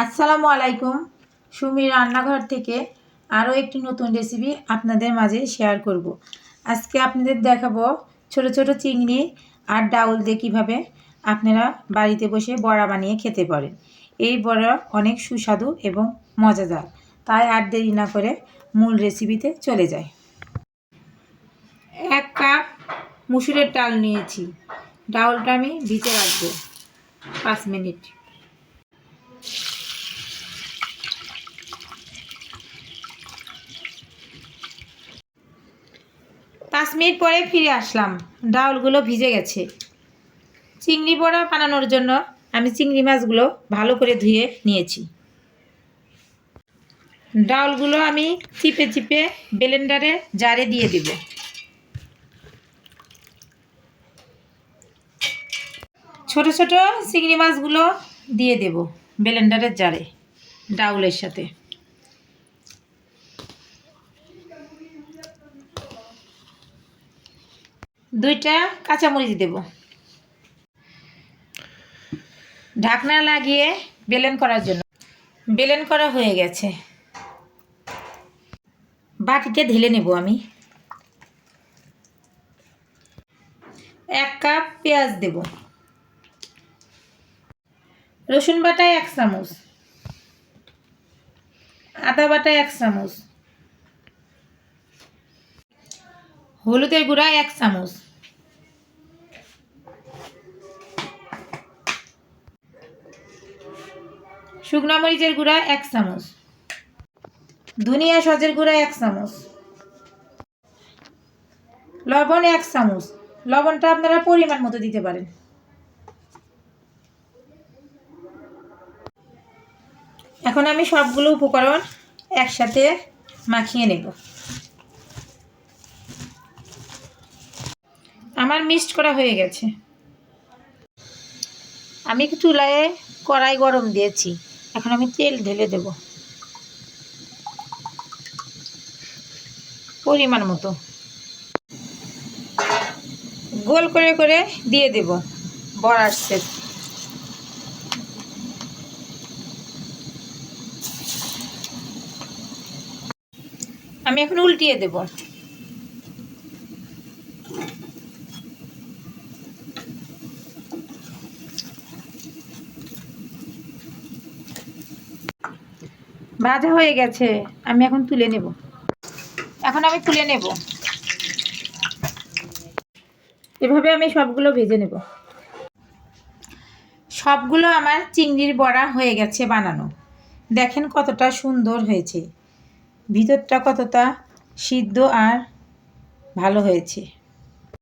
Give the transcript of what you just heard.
আসসালামু আলাইকুম। সুমির রান্নাঘর থেকে আরও একটি নতুন রেসিপি আপনাদের মাঝে শেয়ার করব। আজকে আপনাদের দেখাবো ছোট ছোট চিংড়ি আর ডাউল দিয়ে কীভাবে আপনারা বাড়িতে বসে বড়া বানিয়ে খেতে পারেন। এই বড়া অনেক সুস্বাদু এবং মজাদার, তাই আর দেরি না করে মূল রেসিপিতে চলে যায়। 1 কাপ মুসুরের ডাল নিয়েছি। ডাউলটা আমি ভিজে রাখবো 5 মিনিট। পাঁচ মিনিট পরে ফিরে আসলাম, ডাউলগুলো ভিজে গেছে। চিংড়ি বড়া বানানোর জন্য আমি চিংড়ি মাছগুলো ভালো করে ধুয়ে নিয়েছি। ডাউলগুলো আমি চিপে চিপে ব্লেন্ডারে জারে দিয়ে দেব। ছোট ছোট চিংড়ি মাছগুলো দিয়ে দেব ব্লেন্ডারের জারে ডাউলের সাথে। দুইটা কাঁচামরিচ দেব। ঢাকনা লাগিয়ে ব্লেন্ড করার জন্য। ব্লেন্ড করা হয়ে গেছে, বাটিতে ঢেলে নেব আমি। 1 কাপ পেঁয়াজ দেব। রসুন বাটা 1 চামচ, আদা বাটা 1 চামচ, হলুদের গুঁড়া 1 চামচ, শুকনো মরিচের গুঁড়া 1 চামচ, ধনিয়া সজের গুঁড়া 1 চামচ, লবণ 1 চামচ। লবণটা আপনারা পরিমাণ মতো দিতে পারেন। এখন আমি সবগুলো উপকরণ একসাথে মাখিয়ে নেব। আমার মিক্সড করা হয়ে গেছে। আমি চুলায় কড়াই গরম দিয়েছি, এখন আমি তেল ঢেলে দেব পরিমাণ মতো। গোল করে করে দিয়ে দেব বড়ার শেপ। আমি এখন উল্টিয়ে দেব। ভাজা হয়ে গেছে, আমি এখন তুলে নেব। এভাবে আমি সবগুলো ভেজে নেব। সবগুলো আমার চিংড়ির বড়া হয়ে গেছে বানানো। দেখেন কতটা সুন্দর হয়েছে, ভিতরটা কতটা সিদ্ধ আর ভালো হয়েছে।